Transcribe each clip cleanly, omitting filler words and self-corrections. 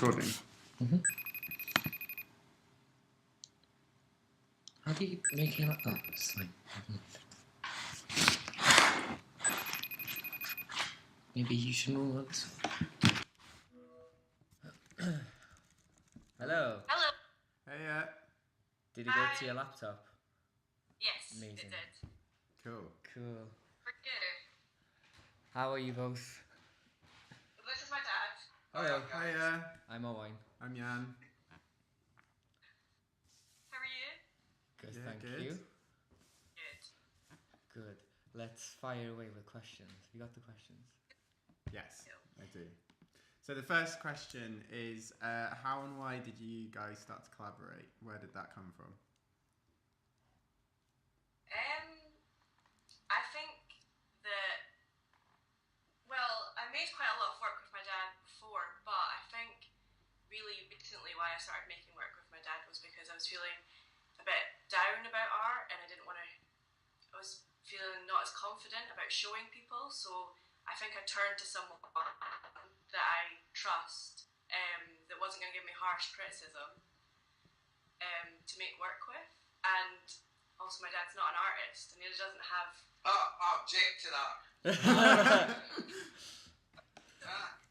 recording. Mm-hmm. How do you make it like that? It's like, maybe you should know this. Hello. Hello. Hey, Did it go to your laptop? Yes, Amazing. it did. cool. Cool. We're good. How are you both? This is my dad. Hello. Hiya. I'm Owen. I'm Jan. How are you? Good, Yeah, thank good. you. Good. Good. Let's fire away with questions. Have you got the questions? Yes, I do. So the first question is, how and why did you guys start to collaborate? Where did that come from? I think that, well, I made quite a lot of work with my dad before, but I think really recently why I started making work with my dad was because I was feeling a bit down about art and I was feeling not as confident about showing people, so I think I turned to someone that I trust, that wasn't going to give me harsh criticism, to make work with. And also my dad's not an artist and he doesn't have... I object to that.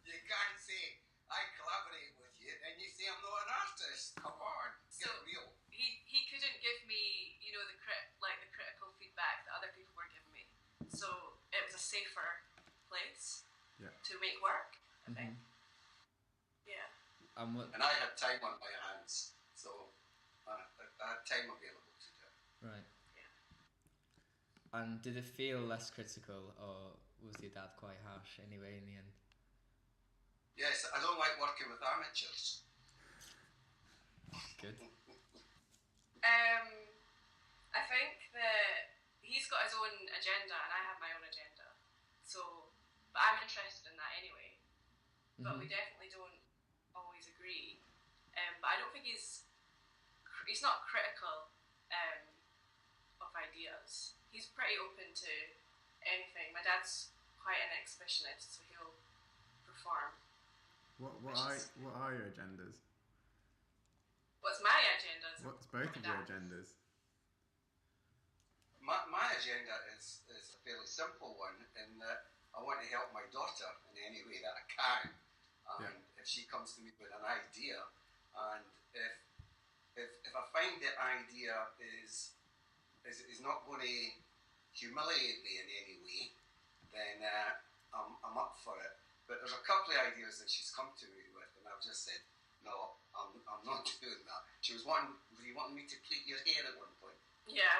You can't say I collaborate with you and you say I'm not an artist. Come on, get real. He couldn't give me, the critical feedback that other people were giving me. So it was a safer place to make work, I think. Yeah. And I had time on my hands, so I had time available to do it. Right. Yeah. And did it feel less critical, or was your dad quite harsh anyway in the end? Yes, I don't like working with amateurs. Good. I think that he's got his own agenda and I have my own agenda. So, but I'm interested in that anyway. But we definitely don't always agree. But I don't think he's not critical of ideas. He's pretty open to anything. My dad's quite an exhibitionist, so he'll perform. What are your agendas? What's my agendas? What's both of your agendas? My agenda is a fairly simple one in that I want to help my daughter in any way that I can. And if she comes to me with an idea, and if I find the idea is not going to humiliate me in any way, then I'm up for it. But there's a couple of ideas that she's come to me with, and I've just said, no, I'm not doing that. She was wanting me to pleat your hair at one point. Yeah, I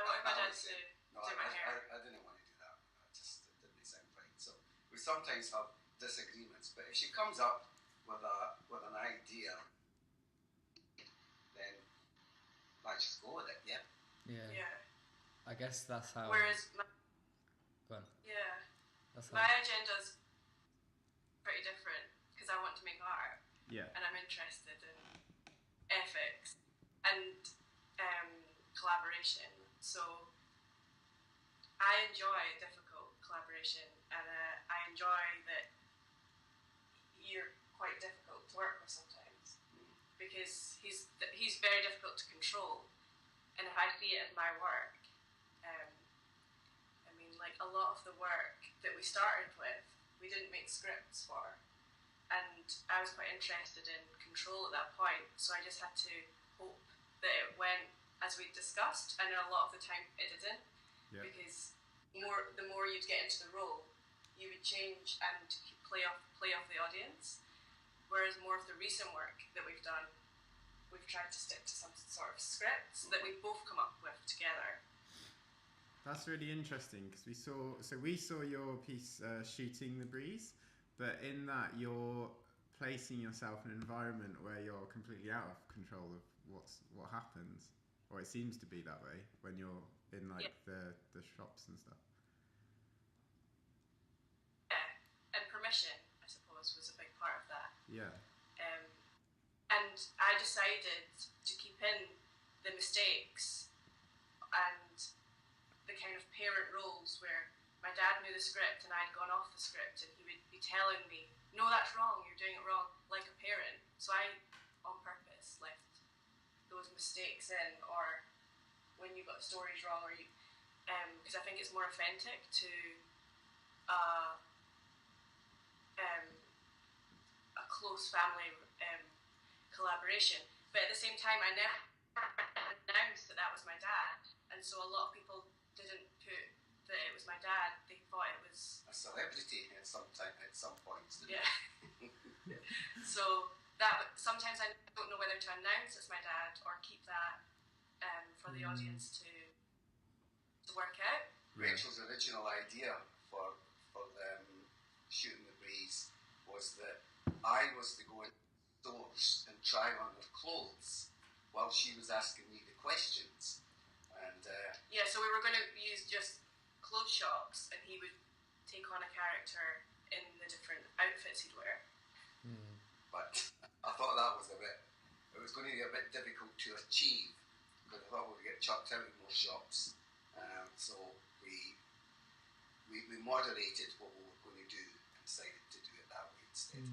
wanted my dad to do my hair. I didn't want to do that. It didn't sound right. So we sometimes have disagreements, but if she comes up with an idea, then let's just go with it. Yeah. Yeah. I guess that's how. Whereas Go on. Yeah. That's my agenda's pretty different because I want to make art. Yeah. And I'm interested in ethics and collaboration. So I enjoy difficult collaboration, and I enjoy that you're quite difficult to work with sometimes because he's very difficult to control. And if I see it as my work, a lot of the work that we started with, we didn't make scripts for. And I was quite interested in control at that point, so I just had to hope that it went as we discussed, and a lot of the time it didn't, because the more you'd get into the role, you would change and play off the audience. Whereas more of the recent work that we've done, we've tried to stick to some sort of scripts that we've both come up with together. That's really interesting because we saw your piece, Shooting the Breeze, but in that you're placing yourself in an environment where you're completely out of control of what happens, or it seems to be that way when you're in the shops and stuff. Yeah, and permission, I suppose, was a big part of that. Yeah. And I decided to keep in the mistakes and the kind of parent roles where my dad knew the script and I'd gone off the script and he would be telling me no, that's wrong, you're doing it wrong, like a parent. So I, on purpose, left those mistakes in, or when you got stories wrong, or you, because I think it's more authentic to uh, a close family collaboration. But at the same time, I never announced that that was my dad, and so a lot of people didn't put that it was my dad. They thought it was a celebrity at some points. Yeah. So that sometimes I don't know whether to announce it's my dad or keep that for the audience to work out. Rachel's original idea for them shooting the breeze was that I was to go in stores and try on their clothes while she was asking me the questions. And yeah, so we were going to use just clothes shops, and he would take on a character in the different outfits he'd wear. But I thought that was it was going to be a bit difficult to achieve, because I thought we would get chucked out in more shops. So we moderated what we were going to do and decided to do it that way instead.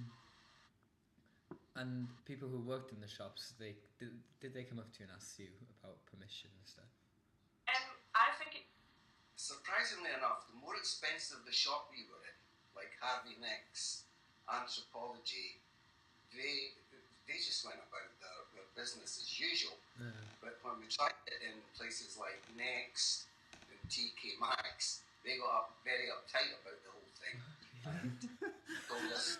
And people who worked in the shops, did they come up to you and ask you about permission and stuff? I think surprisingly enough, the more expensive the shop we were in, like Harvey Nicks, Anthropology, they just went about their business as usual. But when we tried it in places like Next and TK Maxx, they got very uptight about the whole thing and told us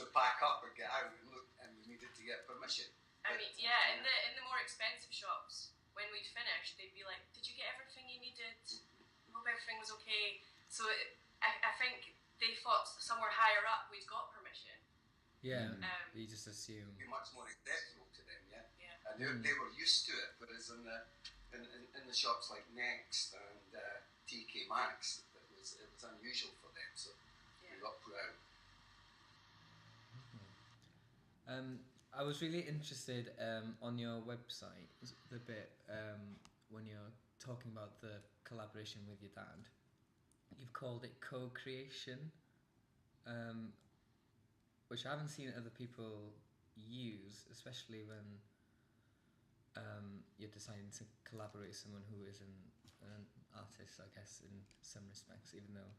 to pack up and get out, and we needed to get permission. I mean, yeah, in the more expensive shops, when we'd finished, they'd be like, "Did you get everything you needed? Hope everything was okay." So I think they thought somewhere higher up we'd got permission. Yeah, you just assume. Be much more acceptable to them, yeah. Yeah. And they were used to it, whereas in the shops like Next and TK Maxx, it was unusual for them, so we got put out. I was really interested on your website, the bit when you're talking about the collaboration with your dad. You've called it co-creation, which I haven't seen other people use, especially when you're deciding to collaborate with someone who is an artist, I guess, in some respects, even though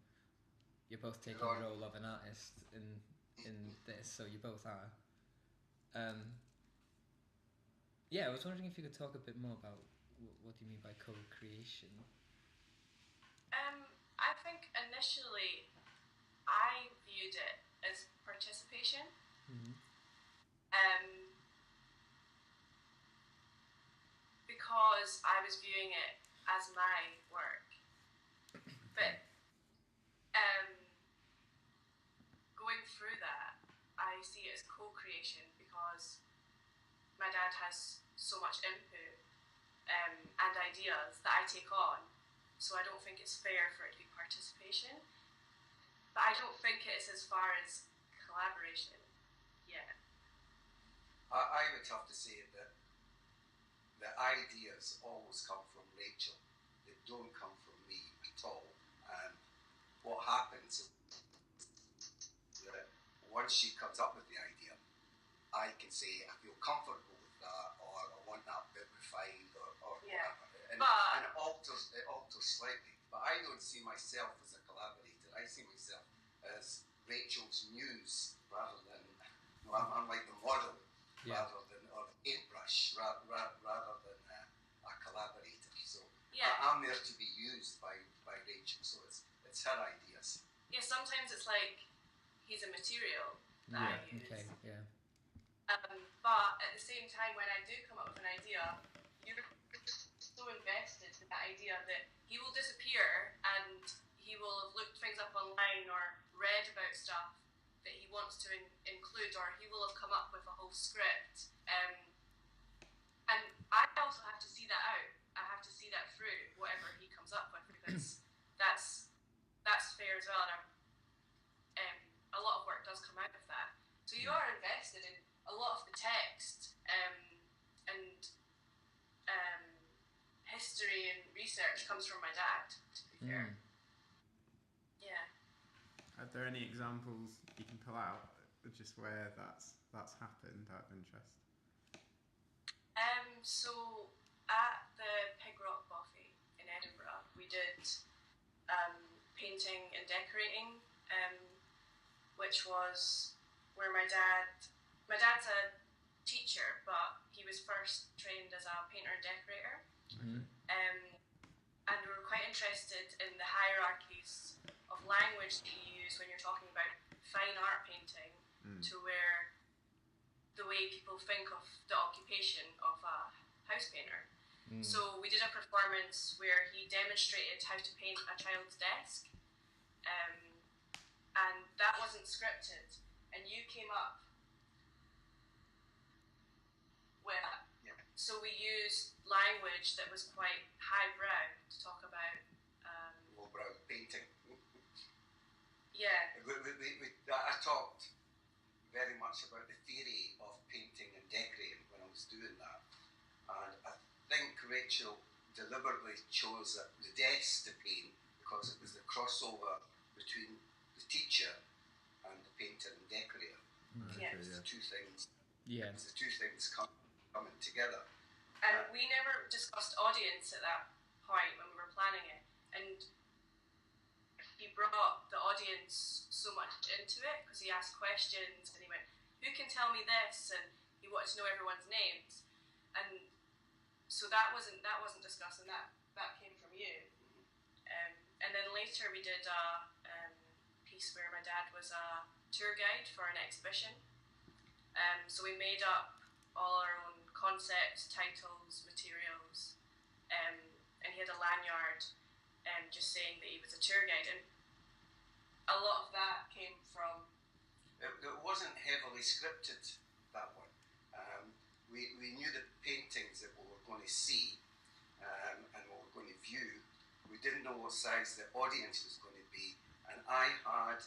you're both taking the role of an artist in this, so you both are. I was wondering if you could talk a bit more about what do you mean by co-creation? I think initially I viewed it as participation. Because I was viewing it as my work. But going through that, I see it as co-creation because my dad has so much input and ideas that I take on, so I don't think it's fair for it to be participation. But I don't think it's as far as collaboration yet. I would have to say that the ideas always come from Rachel. They don't come from me at all. And what happens is that once she comes up with the idea, I can say I feel comfortable with that, or I want that bit refined, or whatever. And it alters slightly. But I don't see myself as a collaborator. I see myself as Rachel's muse rather than I'm like the model rather than or the paintbrush rather than a collaborator. So I'm there to be used by Rachel. So it's her ideas. Yeah, sometimes it's like he's a material that I use. Okay, yeah. But at the same time, when I do come up with an idea, you're so invested in that idea that he will disappear and he will have looked things up online or read about stuff that he wants to include, or he will have come up with a whole script. And I also have to see that out. I have to see that through, whatever he comes up with, because that's fair as well. And a lot of work does come out of that. So you are invested in a lot of the text and history and research comes from my dad, to be fair. Yeah. there any examples you can pull out just where that's happened out of interest? So at the Pig Rock Buffet in Edinburgh, we did painting and decorating, which was where my dad's a teacher, but he was first trained as a painter and decorator. Mm-hmm. And we were quite interested in the hierarchies of language that you use when you're talking about fine art painting, to where the way people think of the occupation of a house painter. So we did a performance where he demonstrated how to paint a child's desk, and that wasn't scripted, and you came up with so we used language that was quite highbrow to talk about lowbrow painting. Yeah. I talked very much about the theory of painting and decorating when I was doing that, and I think Rachael deliberately chose the desk to paint because it was the crossover between the teacher and the painter and decorator. Yes. It was the two things. Yeah. It was the two things coming together. And we never discussed audience at that point when we were planning it, and he brought the audience so much into it because he asked questions and he went, "Who can tell me this?" and he wanted to know everyone's names, and so that wasn't discussed, and that came from you. And then later we did a piece where my dad was a tour guide for an exhibition. So we made up all our own concepts, titles, materials, and he had a lanyard just saying that he was a tour guide, and a lot of that came from... It wasn't heavily scripted, that one. We knew the paintings that we were going to see and what we were going to view. We didn't know what size the audience was going to be, and I had,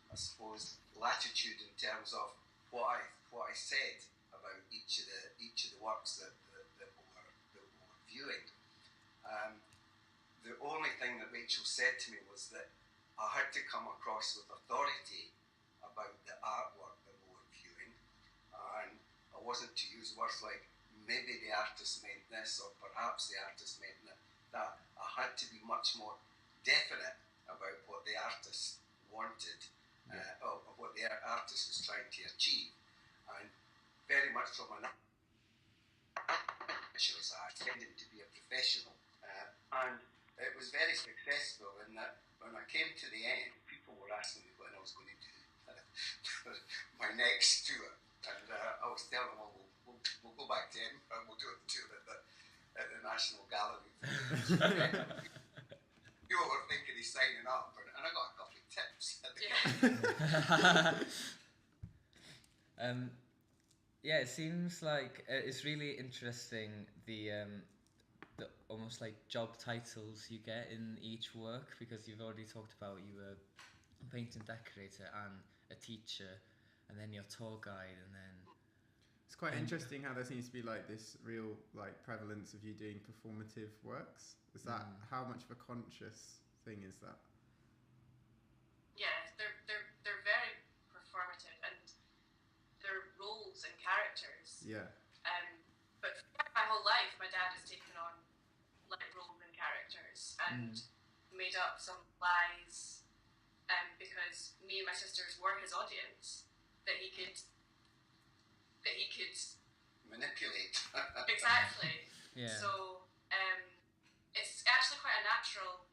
I suppose, latitude in terms of what I said about each of the works that we were viewing. The only thing that Rachael said to me was that I had to come across with authority about the artwork that we were viewing, and I wasn't to use words like maybe the artist meant this or perhaps the artist meant that. I had to be much more definite about what the artist wanted, or what the artist was trying to achieve, and very much from an amateur's eye, tended to be a professional, and it was very successful in that when I came to the end, people were asking me when I was going to do my next tour, and I was telling them, well, we'll go back to Edinburgh and we'll do a tour at the National Gallery. People were thinking he's signing up, and I got a couple of tips at the end. Yeah, it seems like it's really interesting the almost like job titles you get in each work, because you've already talked about you were a painting decorator and a teacher, and then your tour guide, and then it's quite interesting how there seems to be like this real like prevalence of you doing performative works. Is that how much of a conscious thing is that? Yeah, they're very performative, and they're roles and characters. Yeah. But for my whole life, my dad has taken on like roles and characters and made up some lies, because me and my sisters were his audience that he could manipulate. Exactly. Yeah. So it's actually quite a natural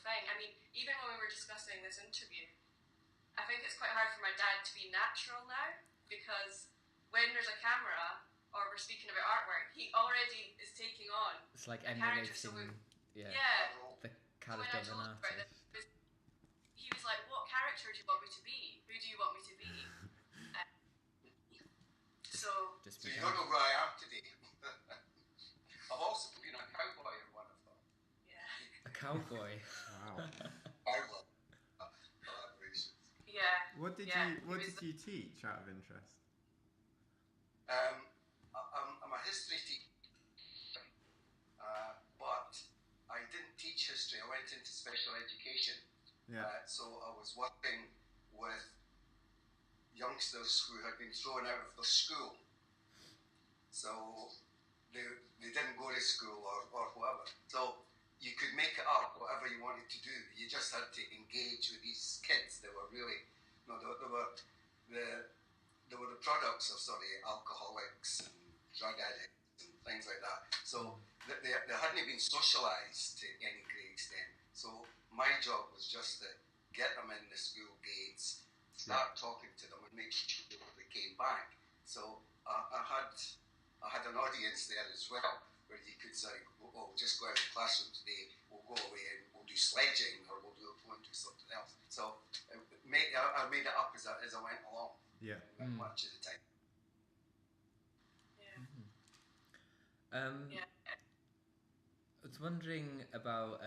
thing. I mean, even when we were discussing this interview, I think it's quite hard for my dad to be natural now, because when there's a camera or we're speaking about artwork, he already is taking on it's like a character. So emulating yeah, the so when character I of told an him about artist. this, he was like, "What character do you want me to be? Who do you want me to be?" So you don't know who I am today. I've also been a cowboy in one of them. yeah. A cowboy. Wow. Cowboy collaborations. Yeah. What did you teach out of interest? I'm a history teacher, but I didn't teach history. I went into special education. Yeah. So I youngsters who had been thrown out of the school. So they didn't go to school or whatever. So you could make it up whatever you wanted to do. You just had to engage with these kids. They were really, they were the products of sort of alcoholics and drug addicts and things like that. So they hadn't been socialised to any great extent. So my job was just to get them in the school gates, start talking to them, and make sure they came back. So I had an audience there as well, where you could say, "Oh, just go out of the classroom today. We'll go away and we'll do sledging, or we'll do something else." So I made it up as I went along. Yeah. Much of the time. Yeah. Yeah. I was wondering about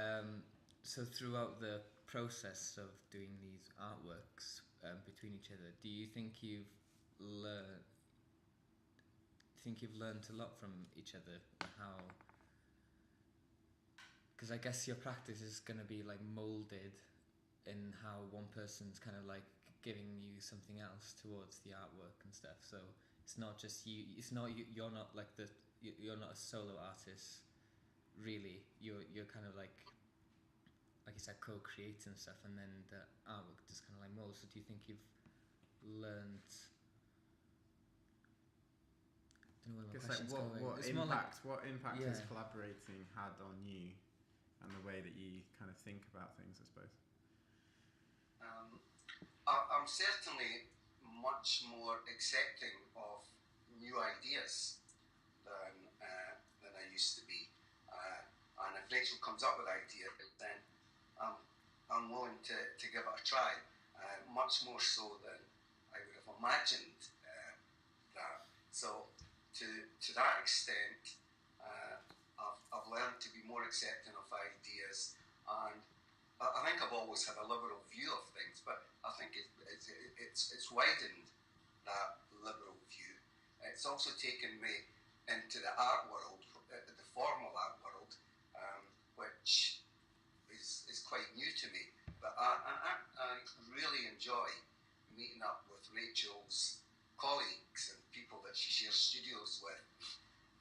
so throughout the process of doing these artworks between each other, do you think you've learned a lot from each other? How? Because I guess your practice is going to be like molded in how one person's kind of like giving you something else towards the artwork and stuff. So it's not just you. It's not you. You're not like you're not a solo artist. Really, you're kind of like you said, co-creating stuff, and then the artwork just kind of like molds. So do you think you've learned? I don't know where my question's going. What impact has collaborating had on you, and the way that you kind of think about things, I suppose? I'm certainly much more accepting of new ideas than I used to be. And if Rachel comes up with ideas, then I'm willing to give it a try, much more so than I would have imagined that. So to that extent, I've learned to be more accepting of ideas, and I think I've always had a liberal view of things, but I think it's widened that liberal view. It's also taken me into the art world, the formal art world, which is quite new to me. But I really enjoy meeting up with Rachel's colleagues and people that she shares studios with,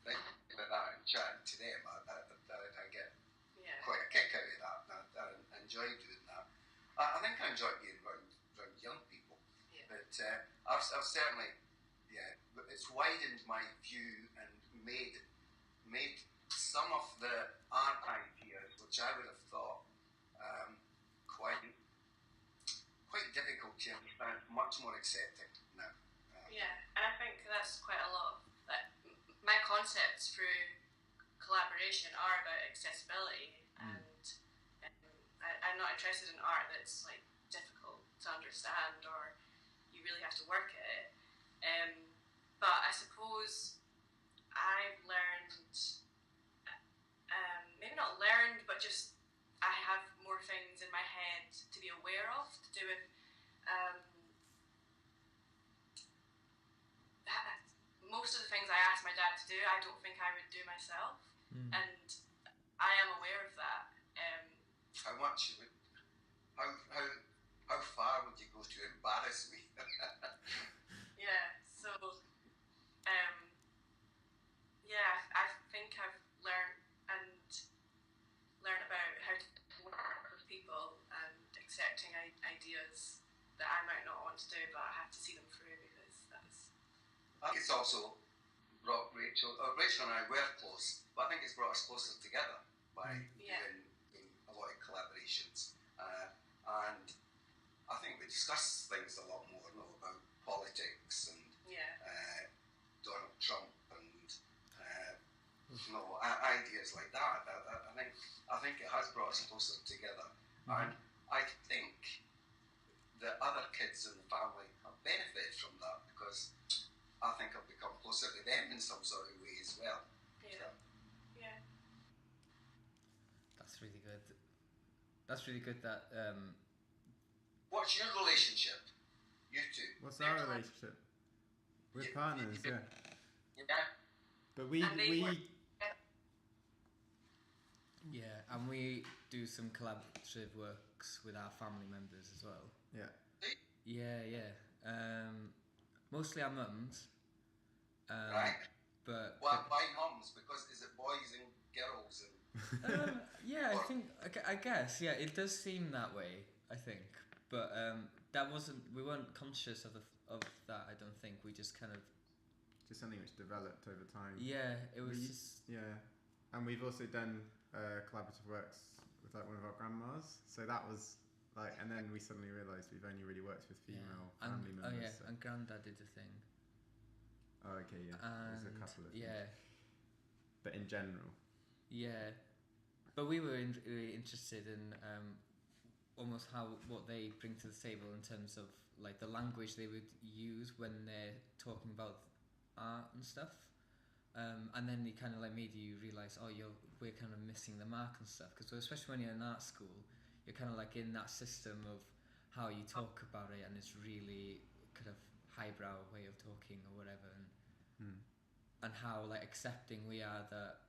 things like that, and chatting to them. I get quite a kick out of that. I enjoy doing that. I think I enjoy being around young people. Yeah. But I've certainly, it's widened my view and made some of the art ideas, which I would have thought quite difficult to understand, much more accepting now. And I think that's quite a lot of my concepts through collaboration are about accessibility, and I'm not interested in art that's like difficult to understand or you really have to work at it. But I suppose I've learned, maybe not learned, but just I have more things in my head to be aware of to do with most of the things I asked my dad to do, I don't think I would do myself, and I am aware of that. How much? How far would you go to embarrass me? So I think I've learned about how to work with people and accepting ideas that I might not want to do, but I have to see them through because that's. I think it's also brought Rachel and I were close, but I think it's brought us closer together by doing a lot of collaborations. And I think we discuss things a lot more, about politics and Donald Trump and ideas like that. I think it has brought us closer together, and I think the other kids in the family have benefited from that because I think I've become closer to them in some sort of way as well. That's really good. That's really good. That. What's your relationship? You two. What's our relationship? We're partners, yeah. But we and we do some collaborative works with our family members as well. Yeah. mostly our mums. Right. But Why mums? Because is it boys and girls and yeah, I guess it does seem that way. I think, but we weren't conscious of that. I don't think we just kind of just something which developed over time. Yeah, it was and we've also done collaborative works with like one of our grandmas. So that was like, and then we suddenly realised we've only really worked with female family members. Oh yeah, so. And Grandad did the thing. Oh, okay, yeah. And there's a couple of yeah, but in general. Yeah, but we were really interested in almost what they bring to the table in terms of like the language they would use when they're talking about art and stuff. And then it kind of like made you realise, we're kind of missing the mark and stuff, because especially when you're in art school, you're kind of like in that system of how you talk about it, and it's really kind of highbrow way of talking or whatever, and how like accepting we are that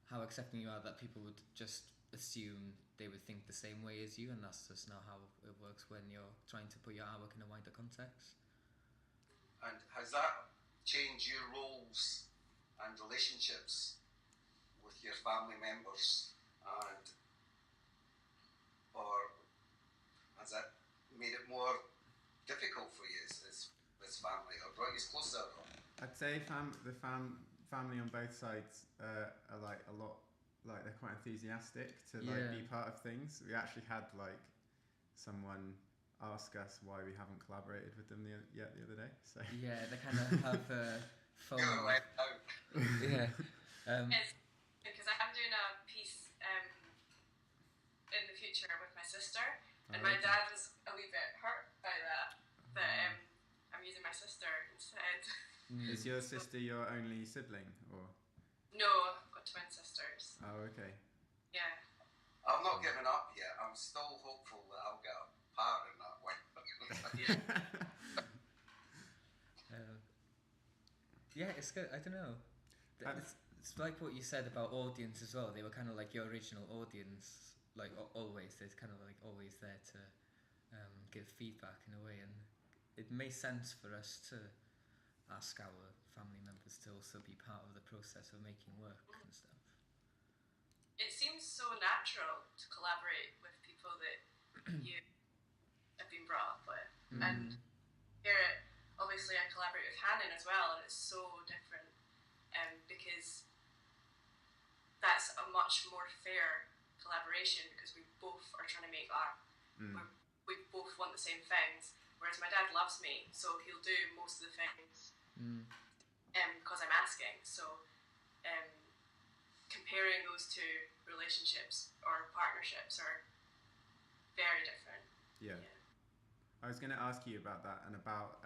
how accepting you are that people would just assume they would think the same way as you, and that's just not how it works when you're trying to put your artwork in a wider context. And has that changed your roles and relationships with your family members, or has that made it more difficult for you as family, or brought you closer? I'd say family on both sides are like a lot, like they're quite enthusiastic to like be part of things. We actually had like someone ask us why we haven't collaborated with them yet the other day. So yeah, they kind of have FOMO. Yes, because I'm doing a piece in the future with my sister, and my dad was a wee bit hurt by that I'm using my sister instead. Is your sister your only sibling, or? No, I've got twin sisters. Oh, okay. Yeah. I've not given up yet. I'm still hopeful that I'll get a part in that one. Yeah, it's good. I don't know. It's like what you said about audience as well. They were kind of like your original audience, like always. They're kind of like always there to give feedback in a way, and it made sense for us to ask our family members to also be part of the process of making work and stuff. It seems so natural to collaborate with people that you have been brought up with. And here, obviously, I collaborate with Hannon as well, and it's so different because that's a much more fair collaboration, because we both are trying to make art. We both want the same things, whereas my dad loves me, so he'll do most of the things because I'm asking. So comparing those two relationships or partnerships are very different. Yeah. I was going to ask you about that, and about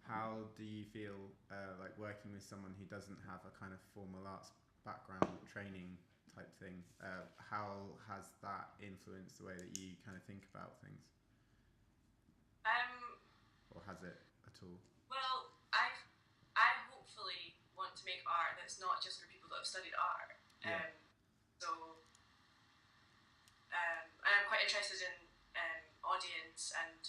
how do you feel like working with someone who doesn't have a kind of formal arts background, training type thing. How has that influenced the way that you kind of think about things? Or has it at all? Well, I hopefully want to make art that's not just for people that have studied art. I'm quite interested in audience and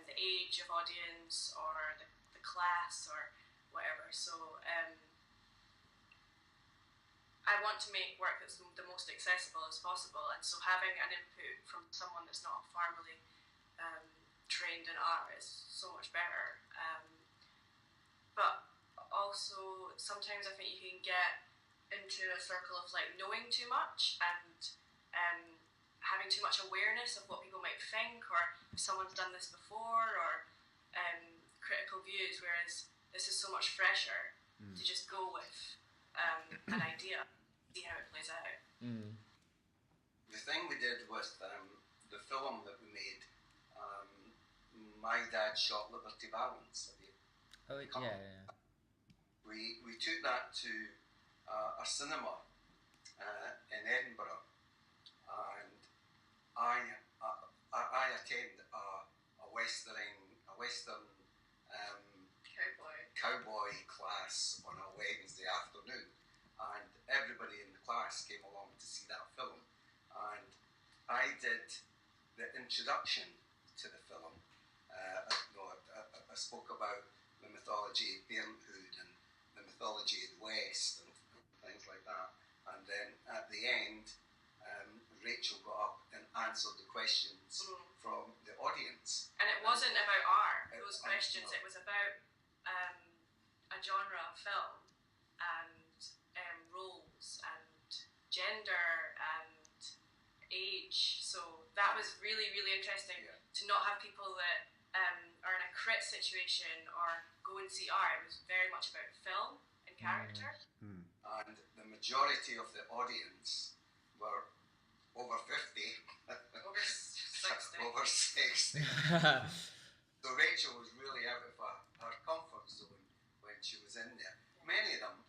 the age of audience, or the class, or whatever. So I want to make work that's the most accessible as possible, and so having an input from someone that's not formally trained in art is so much better. But also, sometimes I think you can get into a circle of like knowing too much and having too much awareness of what people might think, or if someone's done this before, or critical views, whereas this is so much fresher to just go with an idea, see how it plays out. The thing we did with the film that we made, My Dad Shot Liberty Valance. Yeah. We took that to a cinema in Edinburgh, and I attend a western cowboy class on a Wednesday afternoon, and everybody in the class came along to see that film, and I did the introduction to the film, a spoke about the mythology of parenthood and the mythology of the West and things like that. And then at the end, Rachel got up and answered the questions from the audience. And it wasn't about those No. questions. It was about a genre of film and roles and gender and age. So that was really, really interesting to not have people that are in a crit situation or go and see art. It was very much about film and character. And the majority of the audience were over 50. Over 60. Over 60. So Rachel was really out of her comfort zone when she was in there. Many of them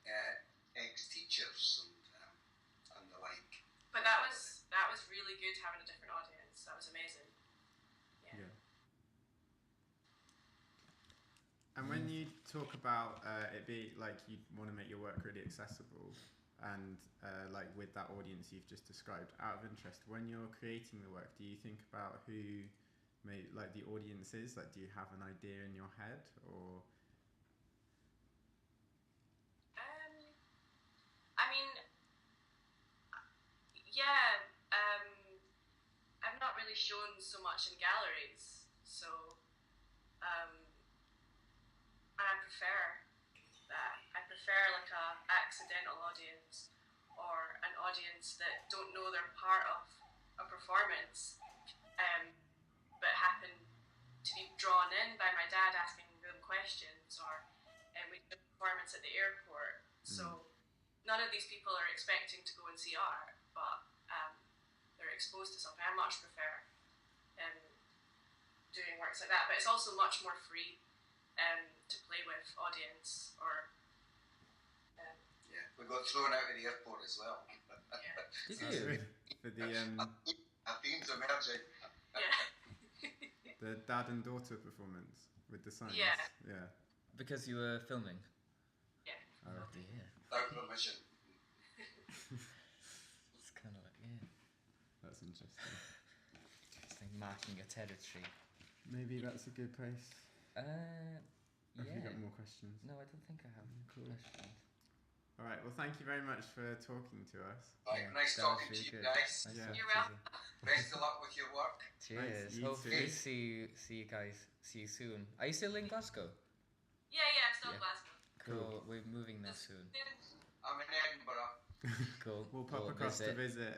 ex-teachers and the like. But that was really good having a different audience. That was amazing. Yeah. And when you talk about it be like you want to make your work really accessible, and like with that audience you've just described, out of interest, when you're creating the work, do you think about who like the audience is? Like, do you have an idea in your head, or? I mean, yeah. I've not really shown so much in galleries, so and I prefer that. I prefer like a accidental audience or an audience that don't know they're part of a performance, but happen to be drawn in by my dad asking them questions, or we did a performance at the airport. So none of these people are expecting to go and see art, but they're exposed to something. I much prefer doing works like that, but it's also much more free to play with audience or. We got thrown out of the airport as well. Did you? For the A theme's emerging. the dad and daughter performance with the signs. Yeah. Because you were filming? Yeah. Oh dear. Without permission. It's kind of like, yeah. That's interesting. It's like marking a territory. Maybe that's a good place. Have you Yeah. got more questions? No, I don't think I have Cool. questions. All right. Well, thank you very much for talking to us. Right, Yeah, nice that was talking really to you good. guys. Nice Yeah. talking You're to welcome. Best of luck with your work. Cheers. you Hopefully too. see you guys. See you soon. Are you still in Glasgow? Yeah, I'm still in Yeah. Glasgow. Cool. We're moving there soon. I'm in Edinburgh. Cool. We'll pop across to visit.